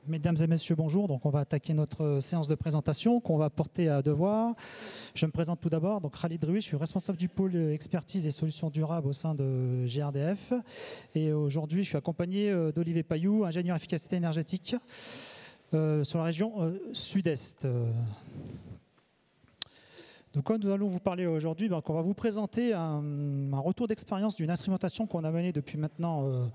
Mesdames et messieurs, bonjour. Donc, on va attaquer notre séance de présentation qu'on va porter à devoir. Je me présente tout d'abord. Donc, Khalid Drouish, je suis responsable du pôle expertise et solutions durables au sein de GRDF. Et aujourd'hui, je suis accompagné d'Olivier Payou, ingénieur efficacité énergétique sur la région sud-est. Donc, quoi nous allons vous parler aujourd'hui, on va vous présenter un retour d'expérience d'une instrumentation qu'on a menée depuis maintenant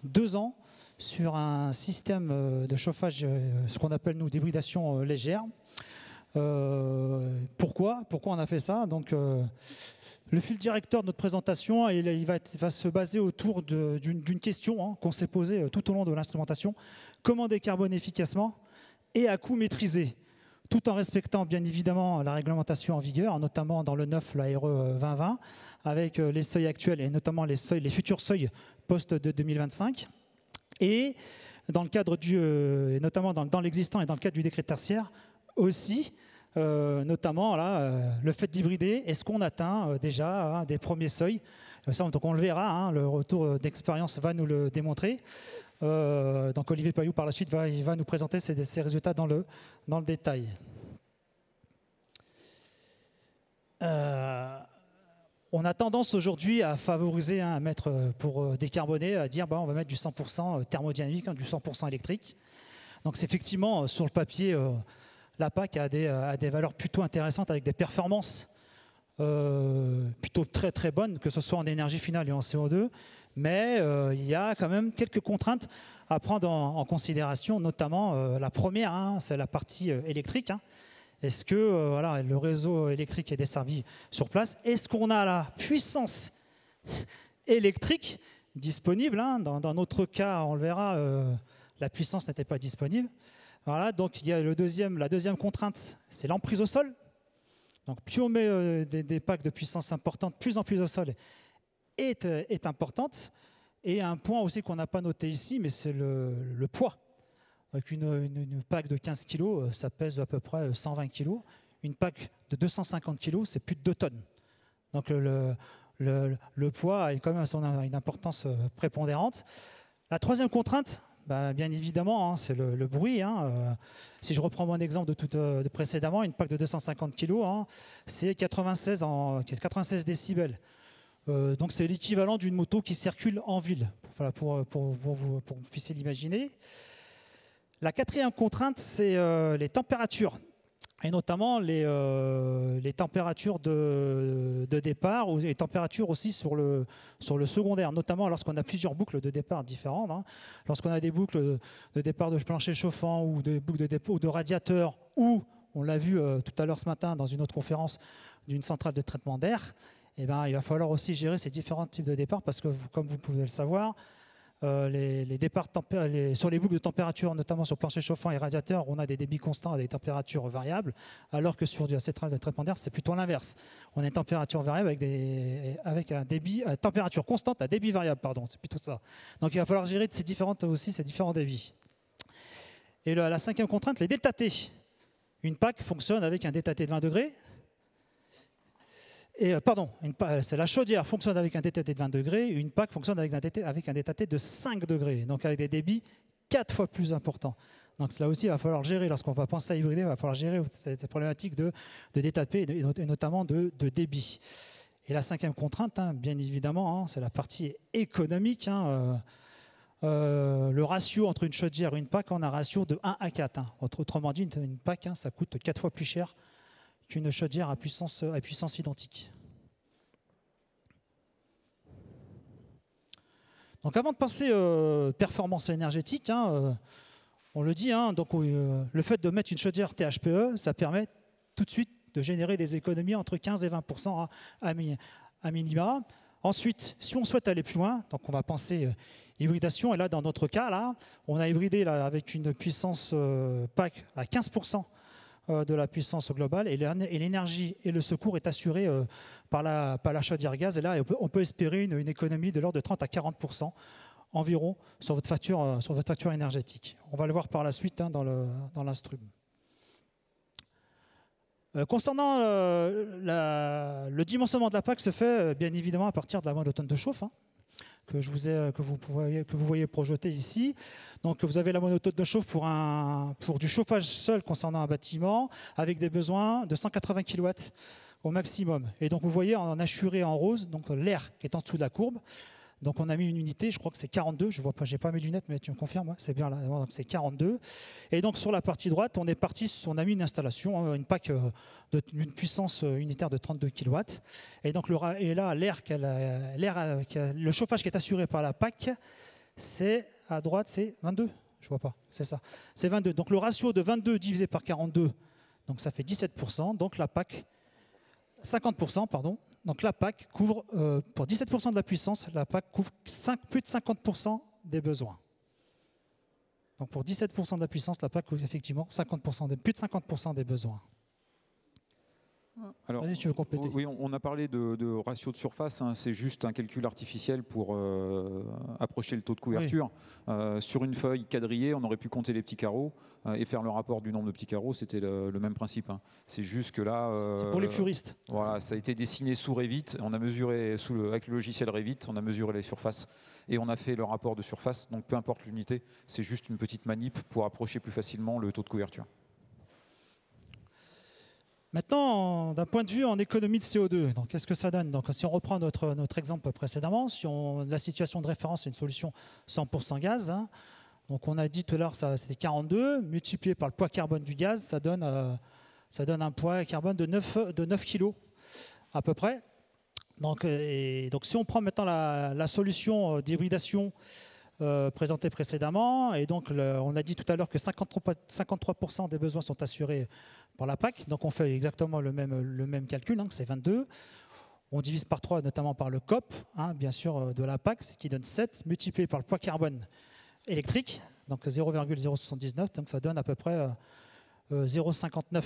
2 ans sur un système de chauffage, ce qu'on appelle nous d'hybridation légère. Pourquoi on a fait ça? Donc, le fil directeur de notre présentation, il va se baser autour d'une question qu'on s'est posée tout au long de l'instrumentation. Comment décarboner efficacement et à coût maîtrisé, tout en respectant bien évidemment la réglementation en vigueur, notamment dans le 9, la RE 2020, avec les seuils actuels et notamment les futurs seuils post-2025. Et dans le cadre notamment dans l'existant et dans le cadre du décret tertiaire aussi, notamment là, le fait d'hybrider, est-ce qu'on atteint déjà des premiers seuils? Donc on le verra, le retour d'expérience va nous le démontrer. Donc Olivier Payou par la suite il va nous présenter ces résultats dans le détail. On a tendance aujourd'hui à favoriser, à mettre pour décarboner, à dire on va mettre du 100% thermodynamique, du 100% électrique. Donc c'est effectivement sur le papier, la PAC a des valeurs plutôt intéressantes avec des performances plutôt très très bonnes, que ce soit en énergie finale et en CO2. Mais il y a quand même quelques contraintes à prendre en considération, notamment la première, c'est la partie électrique. Est-ce que le réseau électrique est desservi sur place? Est-ce qu'on a la puissance électrique disponible? Dans notre cas, on le verra, la puissance n'était pas disponible. Voilà, donc il y a la deuxième contrainte, c'est l'emprise au sol. Donc plus on met des packs de puissance importante, plus en plus au sol est importante. Et un point aussi qu'on n'a pas noté ici, mais c'est le poids. Avec une PAC de 15 kg, ça pèse à peu près 120 kg. Une PAC de 250 kg, c'est plus de 2 tonnes. Donc le poids a quand même une importance prépondérante. La troisième contrainte, bien évidemment, c'est le bruit. Si je reprends mon exemple de précédemment, une PAC de 250 kg, c'est 96 décibels. Donc c'est l'équivalent d'une moto qui circule en ville, pour que vous puissiez l'imaginer. La quatrième contrainte, c'est les températures, et notamment les températures de départ, ou les températures aussi sur le secondaire, notamment lorsqu'on a plusieurs boucles de départ différentes. Lorsqu'on a des boucles de départ de plancher chauffant, ou des boucles de dépôt de radiateur, ou, on l'a vu tout à l'heure ce matin dans une autre conférence, d'une centrale de traitement d'air, il va falloir aussi gérer ces différents types de départ, parce que, comme vous pouvez le savoir, les départs sur les boucles de température, notamment sur plancher chauffant et radiateur, on a des débits constants à des températures variables, alors que sur du centrale de traitement d'air, c'est plutôt l'inverse. On a une température variable avec un débit, température constante à débit variable, pardon, c'est plutôt ça. Donc il va falloir gérer ces différents débits. Et la cinquième contrainte, les delta T. Une PAC fonctionne avec un delta T de 20 degrés. C'est la chaudière fonctionne avec un delta T de 20 degrés, une PAC fonctionne avec un delta T de 5 degrés, donc avec des débits 4 fois plus importants. Donc là aussi, il va falloir gérer, lorsqu'on va penser à hybrider, il va falloir gérer cette problématique de delta T et notamment de débit. Et la cinquième contrainte, bien évidemment, c'est la partie économique. Le ratio entre une chaudière et une PAC, on a un ratio de 1 à 4. Autrement dit, une PAC, ça coûte 4 fois plus cher qu'une chaudière à puissance identique. Donc avant de passer performance énergétique, on le dit, le fait de mettre une chaudière THPE, ça permet tout de suite de générer des économies entre 15 et 20% à minima. Ensuite, si on souhaite aller plus loin, donc on va penser hybridation, et là dans notre cas, on a hybridé avec une puissance PAC à 15% de la puissance globale, et l'énergie et le secours est assuré par la chaudière gaz, et là on peut espérer une économie de l'ordre de 30 à 40% environ sur votre facture énergétique. On va le voir par la suite dans l'instru. Concernant le dimensionnement de la PAC se fait bien évidemment à partir de la moindre tonne de chauffe, que vous voyez projeté ici. Donc vous avez la monotote de chauffe pour du chauffage seul concernant un bâtiment avec des besoins de 180 kW au maximum. Et donc vous voyez en assuré en rose, donc l'air qui est en dessous de la courbe. Donc on a mis une unité, je crois que c'est 42, je vois pas, j'ai pas mes lunettes, mais tu me confirmes, ouais, c'est bien là, donc c'est 42. Et donc sur la partie droite, on a mis une installation, une PAC d'une puissance unitaire de 32 kW. Et donc là, le chauffage qui est assuré par la PAC, c'est à droite, c'est 22, je vois pas, c'est ça, c'est 22. Donc le ratio de 22 divisé par 42, donc ça fait 17%, donc la PAC 50%, pardon. Donc la PAC couvre, pour 17% de la puissance, la PAC couvre plus de 50% des besoins. Donc pour 17% de la puissance, la PAC couvre effectivement plus de 50% des besoins. Alors, vas-y, tu veux compléter. Oui, on a parlé de ratio de surface, hein, c'est juste un calcul artificiel pour approcher le taux de couverture. Oui. Sur une feuille quadrillée, on aurait pu compter les petits carreaux et faire le rapport du nombre de petits carreaux, c'était le même principe. Hein. C'est juste que là... c'est pour les puristes. Voilà, ça a été dessiné sous Revit, on a mesuré avec le logiciel Revit, on a mesuré les surfaces et on a fait le rapport de surface, donc peu importe l'unité, c'est juste une petite manip pour approcher plus facilement le taux de couverture. Maintenant, d'un point de vue en économie de CO2, donc qu'est-ce que ça donne? Donc, si on reprend notre exemple précédemment, si la situation de référence est une solution 100% gaz, hein, donc on a dit tout à l'heure c'était 42, multiplié par le poids carbone du gaz, ça donne un poids carbone de 9 kg à peu près. Donc si on prend maintenant la solution d'hybridation présentée précédemment, et donc on a dit tout à l'heure que 53% des besoins sont assurés par la PAC, donc on fait exactement le même calcul, hein, c'est 22. On divise par 3 notamment par le COP, hein, bien sûr, de la PAC, ce qui donne 7, multiplié par le poids carbone électrique, donc 0,079, donc ça donne à peu près 0,59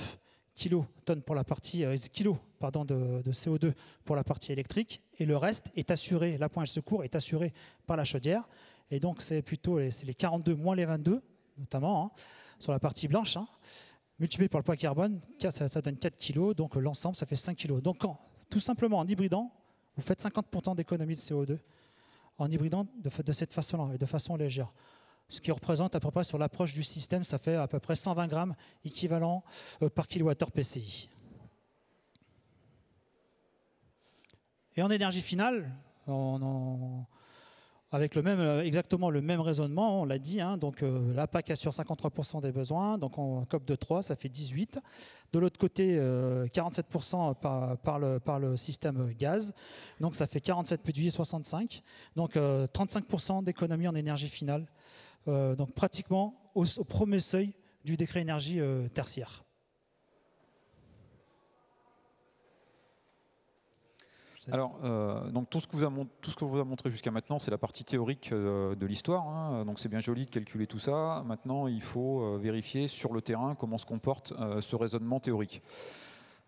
kilotonnes pour la partie de CO2 pour la partie électrique, et le reste est assuré, la pointe de secours est assurée par la chaudière, et donc c'est plutôt les 42 moins les 22, notamment, hein, sur la partie blanche, hein, multiplié par le poids carbone, ça donne 4 kg, donc l'ensemble ça fait 5 kg. Donc tout simplement en hybridant, vous faites 50% d'économie de CO2 en hybridant de cette façon-là et de façon légère. Ce qui représente à peu près sur l'approche du système, ça fait à peu près 120 grammes équivalent par kilowattheure PCI. Et en énergie finale, avec exactement le même raisonnement, on l'a dit, hein, donc la PAC assure 53% des besoins, donc en COP de 3, ça fait 18. De l'autre côté, 47% par le système gaz, donc ça fait 47 plus 8, 65. Donc 35% d'économie en énergie finale, donc pratiquement au premier seuil du décret énergie tertiaire. Alors, donc tout ce qu'on vous a montré jusqu'à maintenant, c'est la partie théorique de l'histoire. Hein. Donc c'est bien joli de calculer tout ça. Maintenant, il faut vérifier sur le terrain comment se comporte ce raisonnement théorique.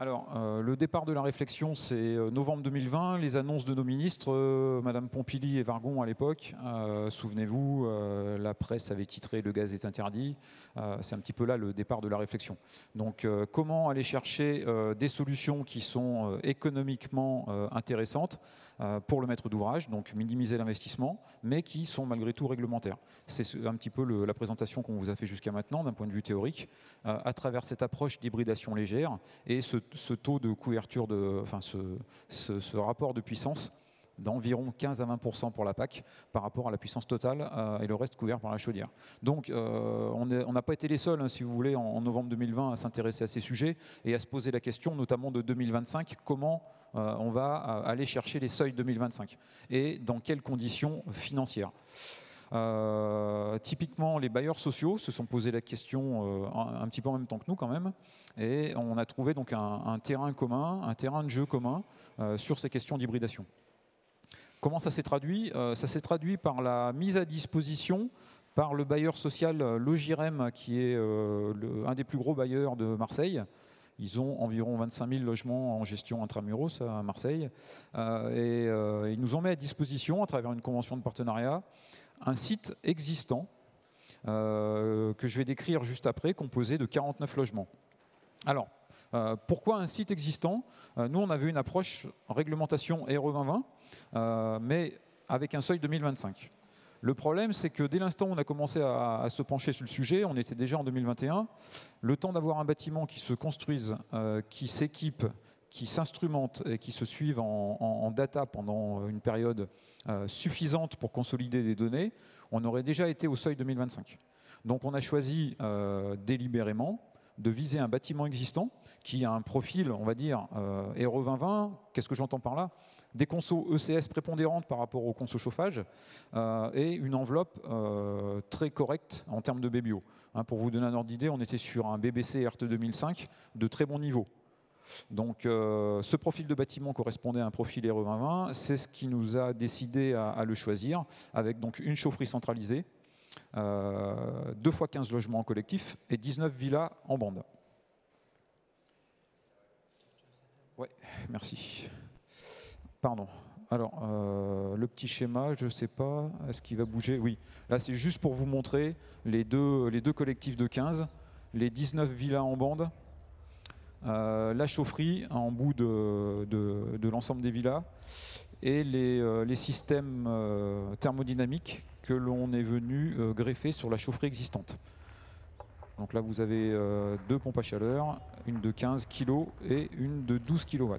Alors, le départ de la réflexion, c'est novembre 2020, les annonces de nos ministres, Madame Pompili et Vargon à l'époque. Souvenez-vous, la presse avait titré « Le gaz est interdit ». C'est un petit peu là le départ de la réflexion. Donc, comment aller chercher des solutions qui sont économiquement intéressantes pour le maître d'ouvrage, donc minimiser l'investissement, mais qui sont malgré tout réglementaires. C'est un petit peu la présentation qu'on vous a fait jusqu'à maintenant d'un point de vue théorique, à travers cette approche d'hybridation légère et ce taux de couverture, ce rapport de puissance d'environ 15 à 20% pour la PAC par rapport à la puissance totale et le reste couvert par la chaudière. Donc on n'a pas été les seuls, hein, si vous voulez, en novembre 2020 à s'intéresser à ces sujets et à se poser la question notamment de 2025, comment on va aller chercher les seuils 2025 et dans quelles conditions financières. Typiquement, les bailleurs sociaux se sont posé la question un petit peu en même temps que nous quand même, et on a trouvé donc un terrain commun, un terrain de jeu commun sur ces questions d'hybridation. Comment ça s'est traduit? Ça s'est traduit par la mise à disposition par le bailleur social Logirem, qui est un des plus gros bailleurs de Marseille. Ils ont environ 25 000 logements en gestion intramuros à Marseille. Ils nous ont mis à disposition, à travers une convention de partenariat, un site existant que je vais décrire juste après, composé de 49 logements. Alors, pourquoi un site existant? Nous, on avait une approche réglementation RE 2020, mais avec un seuil 2025. Le problème, c'est que dès l'instant où on a commencé à se pencher sur le sujet, on était déjà en 2021, le temps d'avoir un bâtiment qui se construise, qui s'équipe, qui s'instrumente et qui se suive en data pendant une période suffisante pour consolider des données, on aurait déjà été au seuil 2025. Donc on a choisi délibérément de viser un bâtiment existant qui a un profil, on va dire, RE 2020. Qu'est-ce que j'entends par là? Des consos ECS prépondérantes par rapport aux consos chauffage et une enveloppe très correcte en termes de BBO. Pour vous donner un ordre d'idée, on était sur un BBC RT 2005 de très bon niveau. Donc ce profil de bâtiment correspondait à un profil RE 2020, c'est ce qui nous a décidé à le choisir, avec donc une chaufferie centralisée, 2 fois 15 logements en collectif et 19 villas en bande. Ouais, merci. Pardon. Alors, le petit schéma, je ne sais pas, est-ce qu'il va bouger? Oui. Là, c'est juste pour vous montrer les deux collectifs de 15, les 19 villas en bande, la chaufferie en bout de l'ensemble des villas et les systèmes thermodynamiques que l'on est venu greffer sur la chaufferie existante. Donc là, vous avez 2 pompes à chaleur, une de 15 kg et une de 12 kW.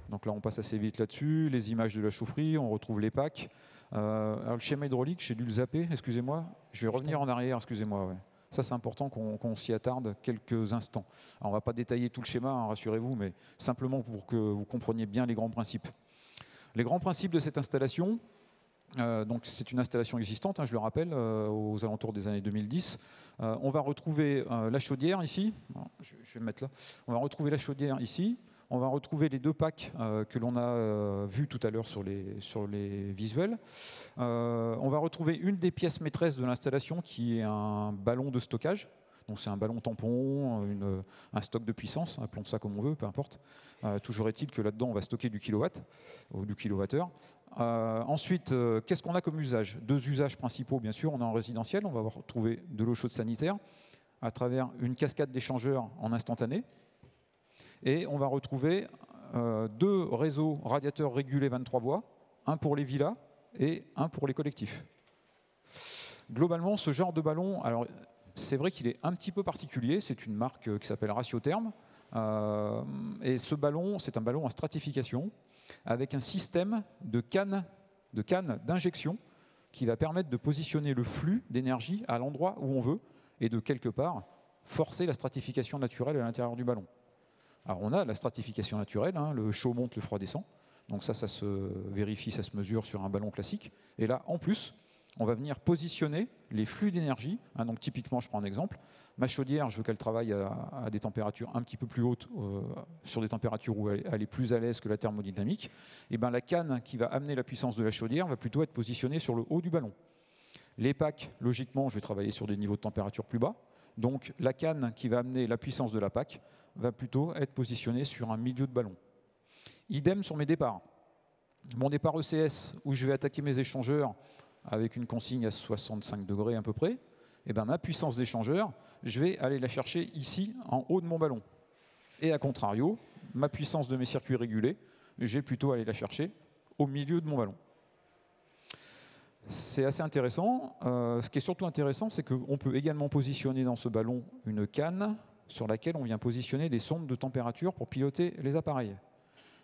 Donc là, on passe assez vite là-dessus. Les images de la chaufferie, on retrouve les packs. Alors le schéma hydraulique, j'ai dû le zapper, excusez-moi. Je vais revenir en arrière, excusez-moi. Ouais. Ça, c'est important qu'on s'y attarde quelques instants. Alors, on ne va pas détailler tout le schéma, hein, rassurez-vous, mais simplement pour que vous compreniez bien les grands principes. Les grands principes de cette installation, donc c'est une installation existante, hein, je le rappelle, aux alentours des années 2010. On va retrouver la chaudière ici. Alors, je vais me mettre là. On va retrouver la chaudière ici. On va retrouver les 2 packs que l'on a vus tout à l'heure sur les visuels. On va retrouver une des pièces maîtresses de l'installation qui est un ballon de stockage. Donc c'est un ballon tampon, un stock de puissance, appelons ça comme on veut, peu importe. Toujours est-il que là-dedans on va stocker du kilowatt ou du kilowattheure. Ensuite, qu'est-ce qu'on a comme usage? 2 usages principaux, bien sûr. On est en résidentiel, on va retrouver de l'eau chaude sanitaire à travers une cascade d'échangeurs en instantané. Et on va retrouver 2 réseaux radiateurs régulés 23 voies, un pour les villas et un pour les collectifs. Globalement, ce genre de ballon, alors c'est vrai qu'il est un petit peu particulier, c'est une marque qui s'appelle Ratiotherm, et ce ballon, c'est un ballon à stratification avec un système de canne d'injection qui va permettre de positionner le flux d'énergie à l'endroit où on veut et de quelque part forcer la stratification naturelle à l'intérieur du ballon. Alors on a la stratification naturelle, hein, le chaud monte, le froid descend. Donc ça se vérifie, ça se mesure sur un ballon classique. Et là, en plus, on va venir positionner les flux d'énergie. Hein, donc typiquement, je prends un exemple. Ma chaudière, je veux qu'elle travaille à des températures un petit peu plus hautes, sur des températures où elle est plus à l'aise que la thermodynamique. Et ben, la canne qui va amener la puissance de la chaudière va plutôt être positionnée sur le haut du ballon. Les packs, logiquement, je vais travailler sur des niveaux de température plus bas. Donc la canne qui va amener la puissance de la PAC va plutôt être positionnée sur un milieu de ballon. Idem sur mes départs. Mon départ ECS, où je vais attaquer mes échangeurs avec une consigne à 65 degrés à peu près, et ben ma puissance d'échangeur, je vais aller la chercher ici, en haut de mon ballon. Et à contrario, ma puissance de mes circuits régulés, je vais plutôt aller la chercher au milieu de mon ballon. C'est assez intéressant. Ce qui est surtout intéressant, c'est qu'on peut également positionner dans ce ballon une canne sur laquelle on vient positionner des sondes de température pour piloter les appareils.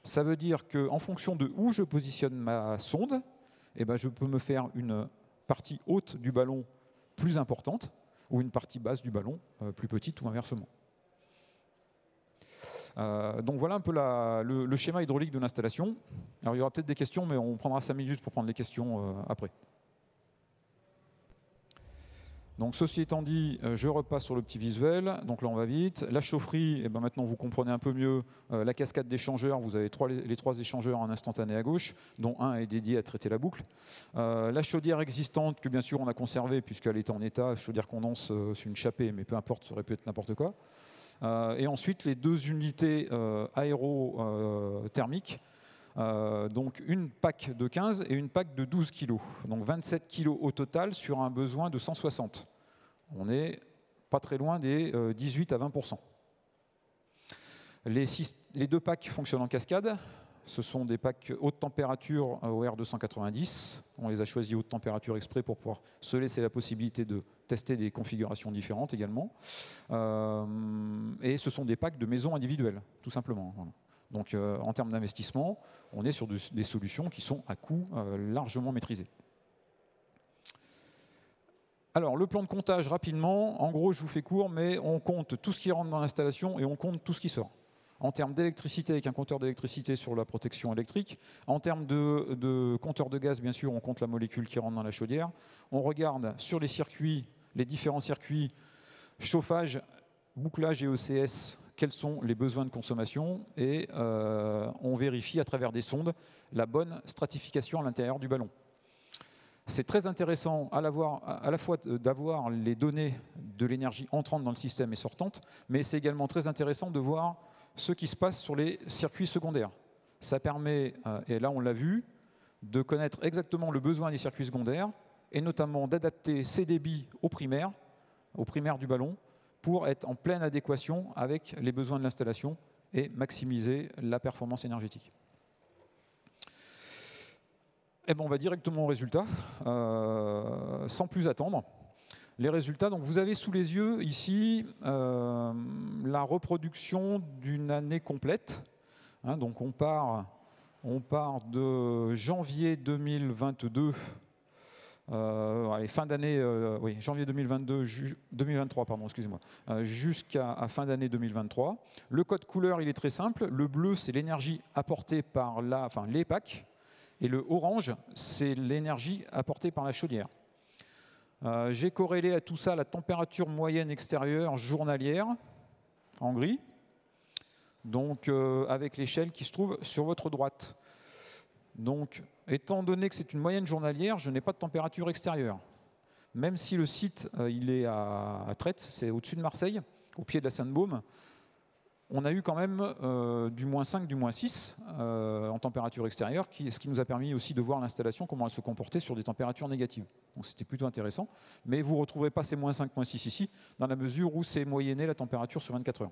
Ça veut dire qu'en fonction de où je positionne ma sonde, eh ben, je peux me faire une partie haute du ballon plus importante ou une partie basse du ballon plus petite ou inversement. Donc voilà un peu le schéma hydraulique de l'installation. Alors il y aura peut-être des questions, mais on prendra 5 minutes pour prendre les questions après. Donc ceci étant dit, je repasse sur le petit visuel. Donc là on va vite. La chaufferie, eh ben maintenant vous comprenez un peu mieux la cascade d'échangeurs. Vous avez les 3 échangeurs en instantané à gauche, dont un est dédié à traiter la boucle. La chaudière existante que bien sûr on a conservée puisqu'elle était en état, chaudière condense, c'est une chapée, mais peu importe, ça aurait pu être n'importe quoi. Et ensuite les 2 unités aérothermiques. Donc une PAC de 15 et une PAC de 12 kg. Donc 27 kg au total sur un besoin de 160. On n'est pas très loin des 18 à 20%. Les 2 PAC fonctionnent en cascade. Ce sont des packs haute température au R290. On les a choisis haute température exprès pour pouvoir se laisser la possibilité de tester des configurations différentes également. Et ce sont des packs de maisons individuelles, tout simplement. Voilà. Donc en termes d'investissement, on est sur des solutions qui sont à coût largement maîtrisés. Alors le plan de comptage rapidement, en gros je vous fais court, mais on compte tout ce qui rentre dans l'installation et on compte tout ce qui sort. En termes d'électricité, avec un compteur d'électricité sur la protection électrique. En termes de compteur de gaz, bien sûr, on compte la molécule qui rentre dans la chaudière. On regarde sur les circuits, les différents circuits, chauffage, bouclage et ECS, quels sont les besoins de consommation. Et on vérifie à travers des sondes la bonne stratification à l'intérieur du ballon. C'est très intéressant à la fois d'avoir les données de l'énergie entrante dans le système et sortante, mais c'est également très intéressant de voir ce qui se passe sur les circuits secondaires. Ça permet, et là on l'a vu, de connaître exactement le besoin des circuits secondaires et notamment d'adapter ces débits au primaire du ballon, pour être en pleine adéquation avec les besoins de l'installation et maximiser la performance énergétique. Et ben on va directement aux résultats, sans plus attendre. Les résultats, donc vous avez sous les yeux ici la reproduction d'une année complète. Hein, donc on part de janvier 2022, fin d'année, janvier 2023, pardon, excusez-moi, jusqu'à fin d'année 2023. Le code couleur, il est très simple. Le bleu, c'est l'énergie apportée par les packs, et le orange, c'est l'énergie apportée par la chaudière. J'ai corrélé à tout ça la température moyenne extérieure journalière, en gris, donc avec l'échelle qui se trouve sur votre droite. Donc, étant donné que c'est une moyenne journalière, je n'ai pas de température extérieure. Même si le site il est à Trette, c'est au-dessus de Marseille, au pied de la Sainte-Baume, on a eu quand même du -5, du -6 en température extérieure, ce qui nous a permis aussi de voir l'installation, comment elle se comportait sur des températures négatives. Donc c'était plutôt intéressant. Mais vous ne retrouverez pas ces -5, -6 ici, dans la mesure où c'est moyenné la température sur 24 heures.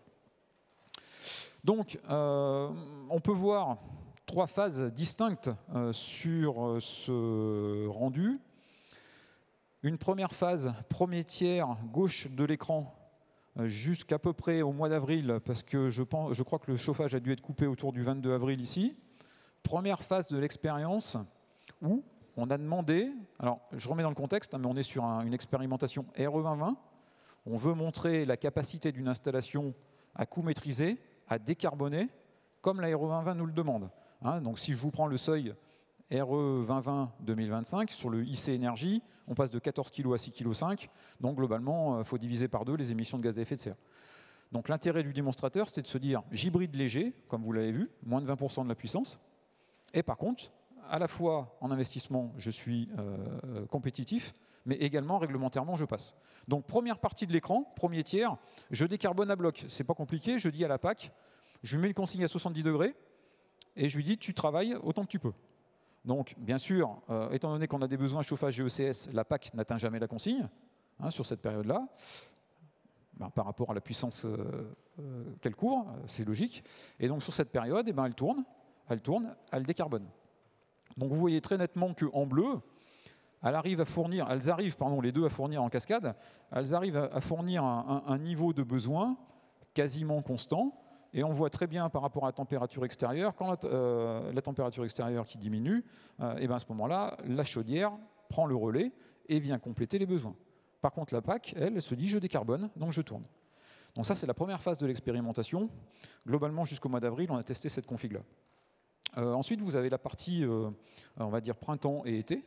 Donc on peut voir 3 phases distinctes sur ce rendu. Une première phase, premier tiers, gauche de l'écran, jusqu'à peu près au mois d'avril, parce que je crois que le chauffage a dû être coupé autour du 22 avril ici. Première phase de l'expérience où on a demandé, alors je remets dans le contexte, mais on est sur une expérimentation RE2020. On veut montrer la capacité d'une installation à coût maîtrisé, à décarboner, comme la RE2020 nous le demande. Hein, donc si je vous prends le seuil RE2020 2025 sur le IC énergie, on passe de 14 kg à 6,5 kg. Donc globalement, il faut diviser par 2 les émissions de gaz à effet de serre. Donc l'intérêt du démonstrateur, c'est de se dire j'hybride léger, comme vous l'avez vu, moins de 20% de la puissance. Et par contre, à la fois en investissement, je suis compétitif, mais également réglementairement, je passe. Donc première partie de l'écran, premier tiers, je décarbone à bloc. C'est pas compliqué, je dis à la PAC, je lui mets le consigne à 70 degrés et je lui dis tu travailles autant que tu peux. Donc, bien sûr, étant donné qu'on a des besoins de chauffage et ECS, la PAC n'atteint jamais la consigne sur cette période-là, par rapport à la puissance qu'elle couvre, c'est logique. Et donc, sur cette période, elle tourne, elle décarbone. Donc, vous voyez très nettement qu'en bleu, elles arrivent, les deux à fournir en cascade, elles arrivent à fournir un niveau de besoin quasiment constant. Et on voit très bien par rapport à la température extérieure, quand la température extérieure qui diminue, et à ce moment-là, la chaudière prend le relais et vient compléter les besoins. Par contre, la PAC, elle se dit je décarbone, donc je tourne. Donc ça, c'est la première phase de l'expérimentation. Globalement, jusqu'au mois d'avril, on a testé cette config-là. Ensuite, vous avez la partie, on va dire, printemps et été.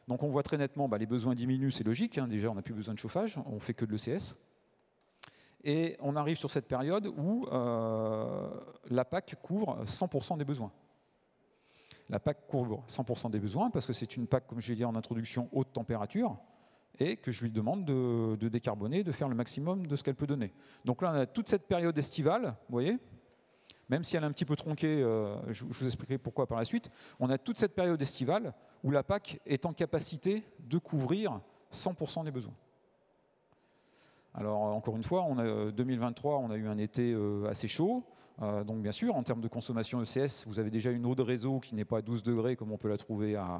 Donc on voit très nettement, les besoins diminuent, c'est logique. Hein, déjà, on n'a plus besoin de chauffage, on fait que de l'ECS. Et on arrive sur cette période où la PAC couvre 100% des besoins. La PAC couvre 100% des besoins parce que c'est une PAC, comme je l'ai dit en introduction, haute température, et que je lui demande de décarboner, de faire le maximum de ce qu'elle peut donner. Donc là, on a toute cette période estivale, vous voyez, même si elle est un petit peu tronquée, je vous expliquerai pourquoi par la suite, on a toute cette période estivale où la PAC est en capacité de couvrir 100% des besoins. Alors encore une fois, 2023, on a eu un été assez chaud. Donc bien sûr, en termes de consommation ECS, vous avez déjà une eau de réseau qui n'est pas à 12 degrés comme on peut la trouver à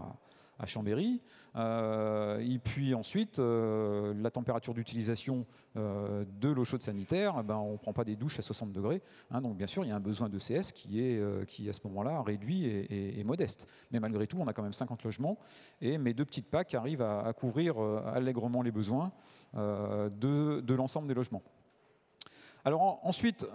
Chambéry. Et puis ensuite, la température d'utilisation de l'eau chaude sanitaire, on ne prend pas des douches à 60 degrés. Donc bien sûr, il y a un besoin d'ECS qui à ce moment-là réduit et modeste. Mais malgré tout, on a quand même 50 logements et mes 2 petites PAC arrivent à couvrir allègrement les besoins de l'ensemble des logements. Alors ensuite,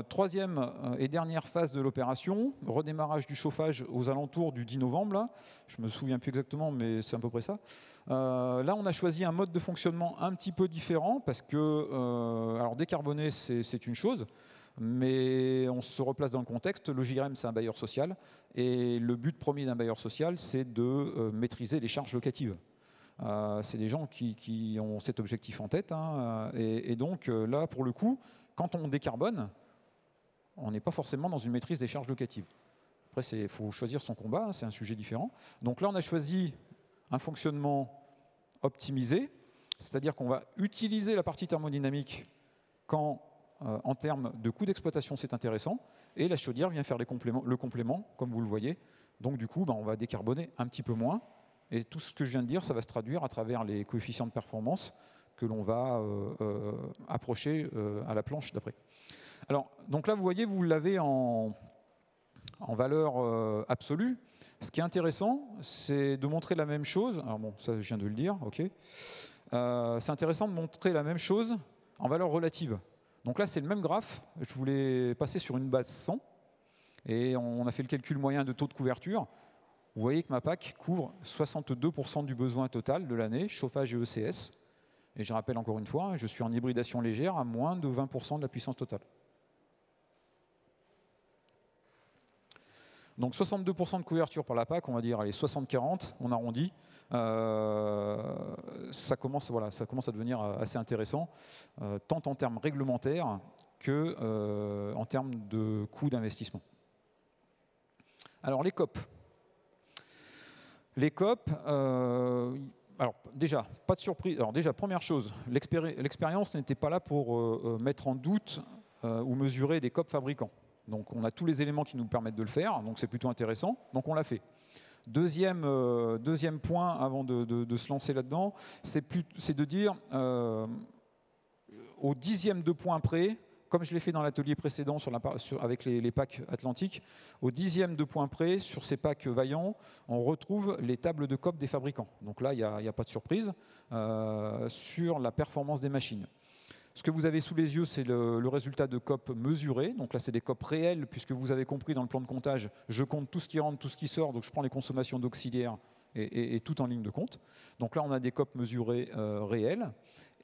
troisième et dernière phase de l'opération, redémarrage du chauffage aux alentours du 10 novembre. Là. Je me souviens plus exactement, mais c'est à peu près ça. Là, on a choisi un mode de fonctionnement un petit peu différent parce que, alors décarboner, c'est une chose, mais on se replace dans le contexte. Le JRM, c'est un bailleur social, et le but premier d'un bailleur social, c'est de maîtriser les charges locatives. C'est des gens qui ont cet objectif en tête. Et donc là, pour le coup, quand on décarbone, on n'est pas forcément dans une maîtrise des charges locatives. Après, il faut choisir son combat, c'est un sujet différent. Donc là, on a choisi un fonctionnement optimisé, c'est-à-dire qu'on va utiliser la partie thermodynamique quand, en termes de coût d'exploitation, c'est intéressant, et la chaudière vient faire le complément, comme vous le voyez. Donc du coup, on va décarboner un petit peu moins. Et tout ce que je viens de dire, ça va se traduire à travers les coefficients de performance que l'on va approcher à la planche d'après. Alors, donc là, vous voyez, vous l'avez en valeur absolue. Ce qui est intéressant, c'est de montrer la même chose. Alors bon, ça, je viens de le dire, ok. C'est intéressant de montrer la même chose en valeur relative. Donc là, c'est le même graphe. Je voulais passer sur une base 100. Et on a fait le calcul moyen de taux de couverture. Vous voyez que ma PAC couvre 62% du besoin total de l'année, chauffage et ECS. Et je rappelle encore une fois, je suis en hybridation légère à moins de 20% de la puissance totale. Donc 62% de couverture par la PAC, on va dire, allez, 60-40, on arrondit. Ça commence à devenir assez intéressant, tant en termes réglementaires que en termes de coût d'investissement. Alors les COP. Les COP, alors déjà, pas de surprise. Alors déjà, première chose, l'expérience n'était pas là pour mettre en doute ou mesurer des COP fabricants. Donc on a tous les éléments qui nous permettent de le faire, donc c'est plutôt intéressant, donc on l'a fait. Deuxième point avant de se lancer là-dedans, c'est de dire au dixième de point près, comme je l'ai fait dans l'atelier précédent avec les packs Atlantique, au dixième de point près, sur ces packs vaillants, on retrouve les tables de COP des fabricants. Donc là, il n'y a pas de surprise sur la performance des machines. Ce que vous avez sous les yeux, c'est le résultat de COP mesuré. Donc là, c'est des COP réels, puisque vous avez compris dans le plan de comptage, je compte tout ce qui rentre, tout ce qui sort, donc je prends les consommations d'auxiliaires et tout en ligne de compte. Donc là, on a des COP mesurés réels.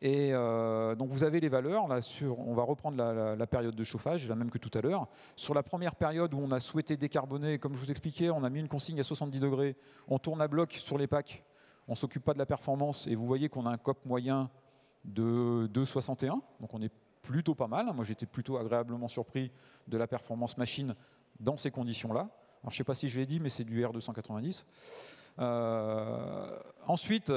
Et donc vous avez les valeurs, là, on va reprendre la période de chauffage, la même que tout à l'heure. Sur la première période où on a souhaité décarboner, comme je vous expliquais, on a mis une consigne à 70 degrés, on tourne à bloc sur les packs, on ne s'occupe pas de la performance, et vous voyez qu'on a un COP moyen de 2,61, donc on est plutôt pas mal. Moi j'étais plutôt agréablement surpris de la performance machine dans ces conditions-là. Alors je ne sais pas si je l'ai dit, mais c'est du R290. Ensuite,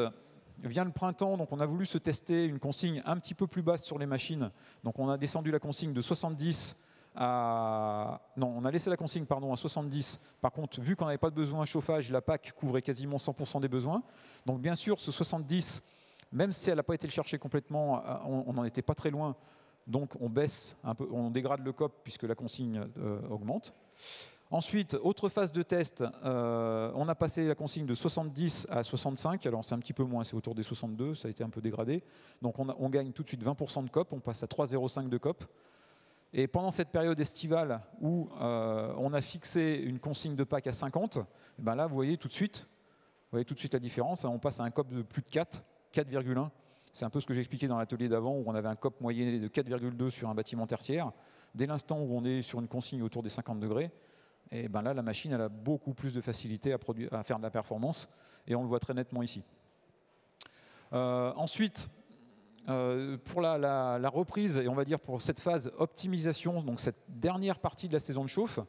vient le printemps, donc on a voulu se tester une consigne un petit peu plus basse sur les machines. Donc on a descendu la consigne de 70 à... Non, on a laissé la consigne à 70. Par contre, vu qu'on n'avait pas de besoin de chauffage, la PAC couvrait quasiment 100% des besoins. Donc bien sûr, ce 70, même si elle n'a pas été le chercher complètement, on n'en était pas très loin. Donc on baisse un peu, on dégrade le COP puisque la consigne augmente. Ensuite, autre phase de test, on a passé la consigne de 70 à 65, alors c'est un petit peu moins, c'est autour des 62, ça a été un peu dégradé. Donc on gagne tout de suite 20% de COP, on passe à 3,05 de COP. Et pendant cette période estivale où on a fixé une consigne de PAC à 50, ben là vous voyez tout de suite la différence, on passe à un COP de plus de 4, 4,1. C'est un peu ce que j'expliquais dans l'atelier d'avant où on avait un COP moyenné de 4,2 sur un bâtiment tertiaire. Dès l'instant où on est sur une consigne autour des 50 degrés, et ben là, la machine elle a beaucoup plus de facilité à faire de la performance, et on le voit très nettement ici. Ensuite, pour la reprise, et on va dire pour cette phase optimisation, donc cette dernière partie de la saison de chauffe,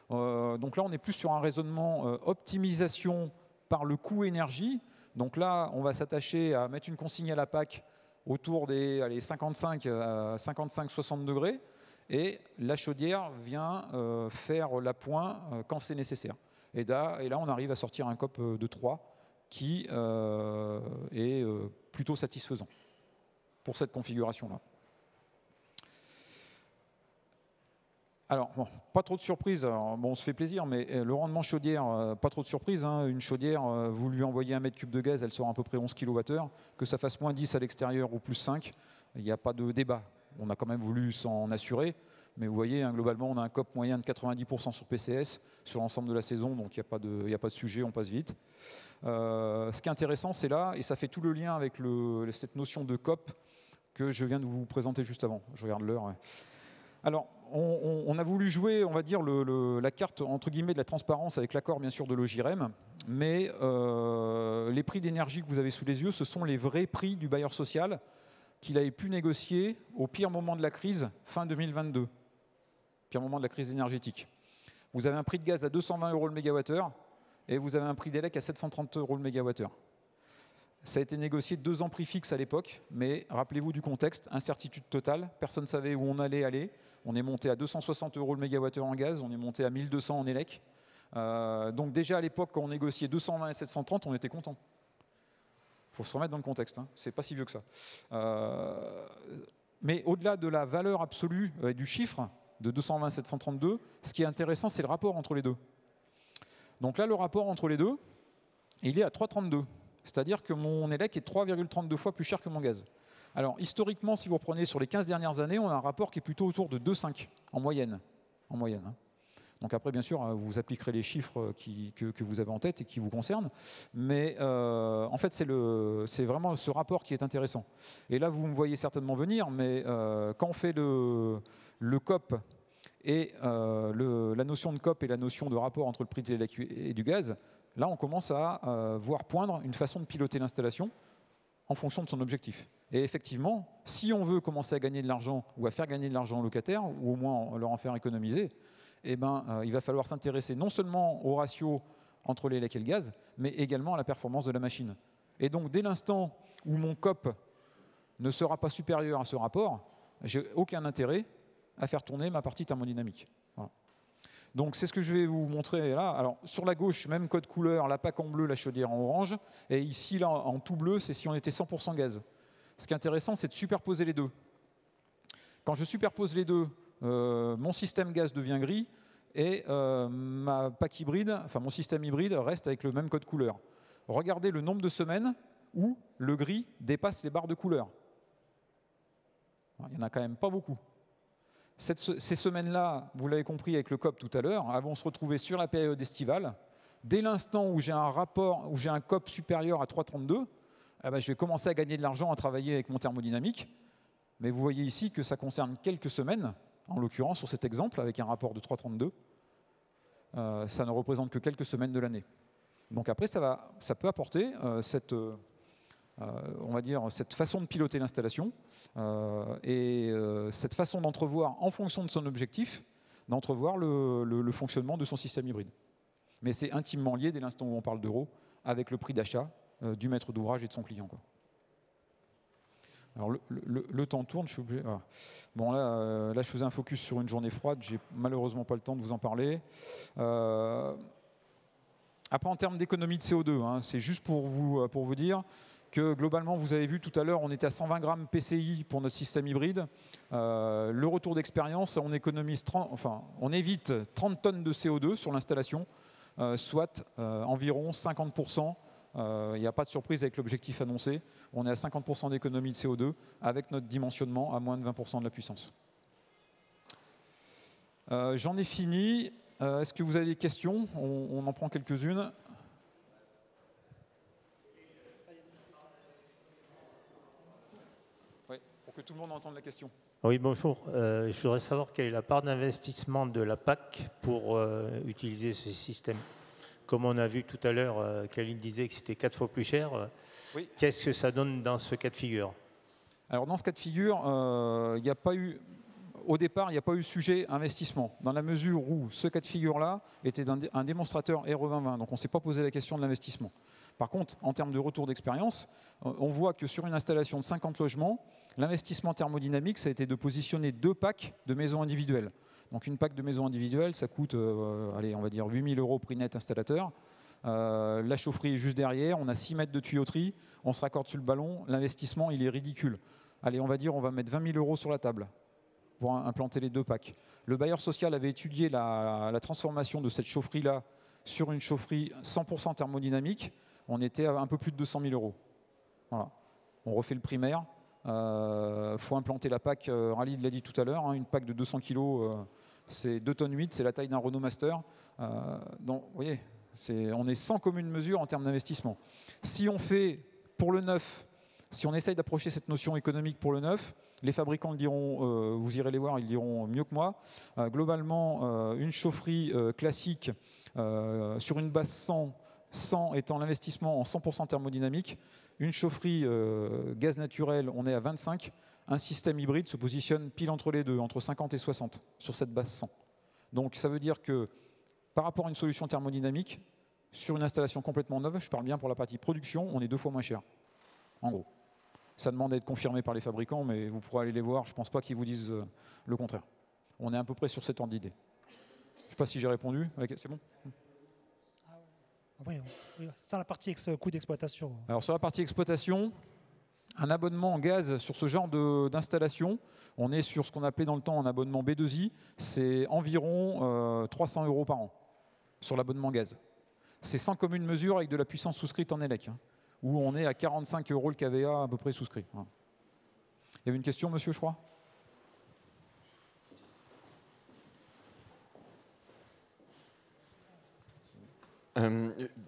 donc là on est plus sur un raisonnement optimisation par le coût énergie. Donc là, on va s'attacher à mettre une consigne à la PAC autour des 55-60 degrés. et la chaudière vient faire l'appoint quand c'est nécessaire. Et là, on arrive à sortir un COP de 3 qui est plutôt satisfaisant pour cette configuration-là. Alors, bon, pas trop de surprises, alors, bon, on se fait plaisir, mais le rendement chaudière, pas trop de surprises. Hein. Une chaudière, vous lui envoyez 1 mètre cube de gaz, elle sort à peu près 11 kWh. Que ça fasse moins 10 à l'extérieur ou plus 5, il n'y a pas de débat. On a quand même voulu s'en assurer, mais vous voyez, hein, globalement, on a un COP moyen de 90% sur PCS sur l'ensemble de la saison, donc il n'y a pas de sujet, on passe vite. Ce qui est intéressant, c'est là, et ça fait tout le lien avec cette notion de COP que je viens de vous présenter juste avant. Je regarde l'heure. Ouais. Alors, on a voulu jouer, on va dire, la carte entre guillemets de la transparence avec l'accord bien sûr de l'OJIREM, mais les prix d'énergie que vous avez sous les yeux, ce sont les vrais prix du bailleur social qu'il avait pu négocier au pire moment de la crise, fin 2022, pire moment de la crise énergétique. Vous avez un prix de gaz à 220 € le mégawattheure et vous avez un prix d'élec à 730 € le mégawattheure. Ça a été négocié 2 ans prix fixe à l'époque, mais rappelez-vous du contexte, incertitude totale, personne ne savait où on allait aller. On est monté à 260 € le mégawattheure en gaz, on est monté à 1200 en élec. Donc déjà à l'époque, quand on négociait 220 et 730, on était content. Il faut se remettre dans le contexte, hein. C'est pas si vieux que ça. Mais au-delà de la valeur absolue du chiffre de 220 et 732, ce qui est intéressant, c'est le rapport entre les deux. Donc là, le rapport entre les deux, il est à 3,32. C'est-à-dire que mon élec est 3,32 fois plus cher que mon gaz. Alors historiquement, si vous reprenez sur les 15 dernières années, on a un rapport qui est plutôt autour de 2,5 en moyenne. Hein. Donc après, bien sûr, vous appliquerez les chiffres que vous avez en tête et qui vous concernent. Mais en fait, c'est vraiment ce rapport qui est intéressant. Et là, vous me voyez certainement venir, mais quand on fait le COP et la notion de COP et la notion de rapport entre le prix de l'élec et du gaz, là, on commence à voir poindre une façon de piloter l'installation en fonction de son objectif. Et effectivement, si on veut commencer à gagner de l'argent ou à faire gagner de l'argent aux locataires, ou au moins leur en faire économiser, eh ben, il va falloir s'intéresser non seulement au ratio entre l'élec et le gaz, mais également à la performance de la machine. Et donc, dès l'instant où mon COP ne sera pas supérieur à ce rapport, j'ai aucun intérêt à faire tourner ma partie thermodynamique. Voilà. Donc c'est ce que je vais vous montrer là. Alors sur la gauche, même code couleur, la PAC en bleu, la chaudière en orange. Et ici, là, en tout bleu, c'est si on était 100% gaz. Ce qui est intéressant, c'est de superposer les deux. Quand je superpose les deux, mon système gaz devient gris et ma PAC hybride, enfin mon système hybride reste avec le même code couleur. Regardez le nombre de semaines où le gris dépasse les barres de couleur. Il n'y en a quand même pas beaucoup. Ces semaines-là, vous l'avez compris avec le COP tout à l'heure, elles vont se retrouver sur la période estivale. Dès l'instant où j'ai un rapport, où j'ai un COP supérieur à 3,32, eh ben, je vais commencer à gagner de l'argent à travailler avec mon thermodynamique. Mais vous voyez ici que ça concerne quelques semaines, en l'occurrence sur cet exemple, avec un rapport de 3,32. Ça ne représente que quelques semaines de l'année. Donc après, ça peut apporter on va dire, cette façon de piloter l'installation et cette façon d'entrevoir, en fonction de son objectif, d'entrevoir le fonctionnement de son système hybride. Mais c'est intimement lié, dès l'instant où on parle d'euros, avec le prix d'achat du maître d'ouvrage et de son client, quoi. Alors le temps tourne, je suis obligé. Ah. Bon là, je faisais un focus sur une journée froide, j'ai malheureusement pas le temps de vous en parler. Après, en termes d'économie de CO2, hein, c'est juste pour vous dire que globalement, vous avez vu tout à l'heure, on était à 120 grammes PCI pour notre système hybride. Le retour d'expérience, on évite 30 tonnes de CO2 sur l'installation, soit environ 50%. Il n'y a pas de surprise avec l'objectif annoncé. On est à 50% d'économie de CO2 avec notre dimensionnement à moins de 20% de la puissance. J'en ai fini. Est-ce que vous avez des questions ? On en prend quelques-unes. Oui, pour que tout le monde entende la question. Oui, bonjour. Je voudrais savoir quelle est la part d'investissement de la PAC pour utiliser ce système. Comme on a vu tout à l'heure, Kaline disait que c'était 4 fois plus cher. Oui. Qu'est-ce que ça donne dans ce cas de figure ? Alors dans ce cas de figure, il n'y a pas eu... Au départ, il n'y a pas eu sujet investissement, dans la mesure où ce cas de figure-là était un démonstrateur RE2020, donc on ne s'est pas posé la question de l'investissement. Par contre, en termes de retour d'expérience, on voit que sur une installation de 50 logements, l'investissement thermodynamique, ça a été de positionner 2 packs de maisons individuelles. Donc une pack de maisons individuelles, ça coûte, allez, on va dire 8 000 € prix net installateur. La chaufferie est juste derrière, on a 6 mètres de tuyauterie, on se raccorde sur le ballon, l'investissement il est ridicule. Allez, on va dire on va mettre 20 000 € sur la table pour implanter les 2 packs. Le bailleur social avait étudié la transformation de cette chaufferie-là sur une chaufferie 100% thermodynamique, on était à un peu plus de 200 000 €. Voilà. On refait le primaire, faut implanter la PAC, Rally l'a dit tout à l'heure, hein, une PAC de 200 kg, c'est 2 tonnes 8, c'est la taille d'un Renault Master. Donc, vous voyez, on est sans commune mesure en termes d'investissement. Si on fait pour le neuf, si on essaye d'approcher cette notion économique pour le neuf, les fabricants le diront, vous irez les voir, ils diront mieux que moi. Globalement, une chaufferie classique sur une base 100 étant l'investissement en 100% thermodynamique, une chaufferie gaz naturel, on est à 25. Un système hybride se positionne pile entre les deux, entre 50 et 60 sur cette base 100. Donc ça veut dire que par rapport à une solution thermodynamique, sur une installation complètement neuve, je parle bien pour la partie production, on est 2 fois moins cher, en gros. Ça demande à être confirmé par les fabricants, mais vous pourrez aller les voir, je ne pense pas qu'ils vous disent le contraire. On est à peu près sur cet ordre d'idée. Je ne sais pas si j'ai répondu, c'est bon ? Oui, sur la partie coût d'exploitation. Alors sur la partie exploitation, un abonnement en gaz sur ce genre d'installation, on est sur ce qu'on appelait dans le temps un abonnement B2I, c'est environ 300 € par an sur l'abonnement gaz. C'est sans commune mesure avec de la puissance souscrite en ELEC, hein, où on est à 45 € le kVA à peu près souscrit. Voilà. Il y avait une question, monsieur, je crois ?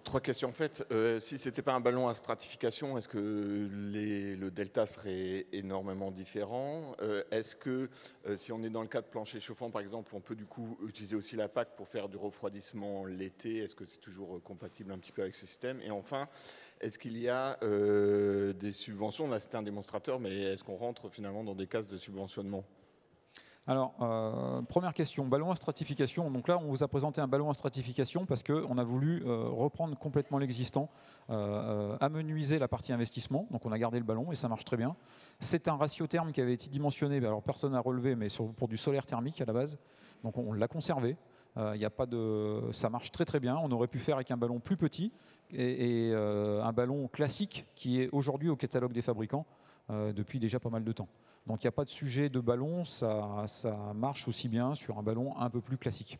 Trois questions en fait. Si ce n'était pas un ballon à stratification, est-ce que le delta serait énormément différent? Est-ce que si on est dans le cas de plancher chauffant par exemple, on peut du coup utiliser aussi la PAC pour faire du refroidissement l'été? Est-ce que c'est toujours compatible un petit peu avec ce système? Et enfin, est-ce qu'il y a des subventions? Là c'était un démonstrateur, mais est-ce qu'on rentre finalement dans des cases de subventionnement? Alors, première question, ballon à stratification. Donc là, on vous a présenté un ballon à stratification parce qu'on a voulu reprendre complètement l'existant, amenuiser la partie investissement. Donc on a gardé le ballon et ça marche très bien. C'est un ratio therme qui avait été dimensionné, alors personne n'a relevé, mais pour du solaire thermique à la base. Donc on l'a conservé. Y a pas de, ça marche très très bien. On aurait pu faire avec un ballon plus petit et un ballon classique qui est aujourd'hui au catalogue des fabricants depuis déjà pas mal de temps. Donc il n'y a pas de sujet de ballon, ça marche aussi bien sur un ballon un peu plus classique.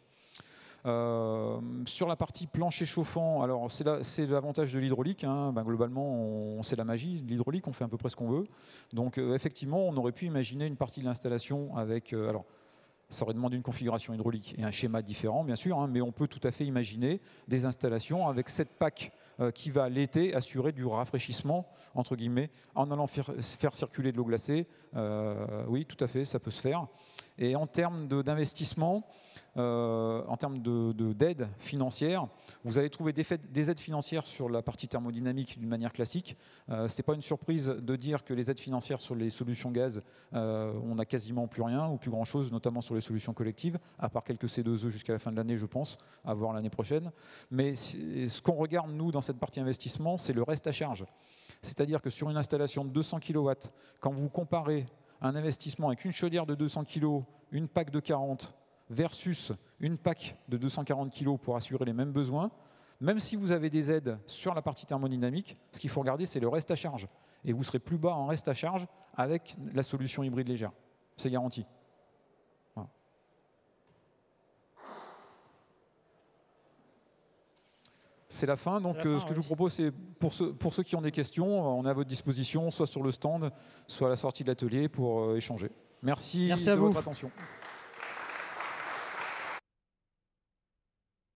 Sur la partie plancher chauffant, alors c'est l'avantage de l'hydraulique, hein. Globalement c'est la magie de l'hydraulique, on fait à peu près ce qu'on veut. Donc effectivement on aurait pu imaginer une partie de l'installation avec... alors, ça aurait demandé une configuration hydraulique et un schéma différent, bien sûr, hein, mais on peut tout à fait imaginer des installations avec cette PAC qui va l'été assurer du rafraîchissement, entre guillemets, en allant faire circuler de l'eau glacée. Oui, tout à fait, ça peut se faire. Et en termes d'investissement, en termes d'aide financière, vous allez trouver des aides financières sur la partie thermodynamique d'une manière classique. Ce n'est pas une surprise de dire que les aides financières sur les solutions gaz, on n'a quasiment plus rien ou plus grand chose, notamment sur les solutions collectives, à part quelques C2E jusqu'à la fin de l'année, je pense, à voir l'année prochaine. Mais ce qu'on regarde, nous, dans cette partie investissement, c'est le reste à charge. C'est-à-dire que sur une installation de 200 kW, quand vous comparez un investissement avec une chaudière de 200 kg, une PAC de 40 versus une PAC de 240 kg pour assurer les mêmes besoins, même si vous avez des aides sur la partie thermodynamique, ce qu'il faut regarder, c'est le reste à charge. Et vous serez plus bas en reste à charge avec la solution hybride légère. C'est garanti. Voilà. C'est la fin, donc ce que je vous propose, c'est pour ceux qui ont des questions, on est à votre disposition, soit sur le stand, soit à la sortie de l'atelier pour échanger. Merci à de vous. votre attention.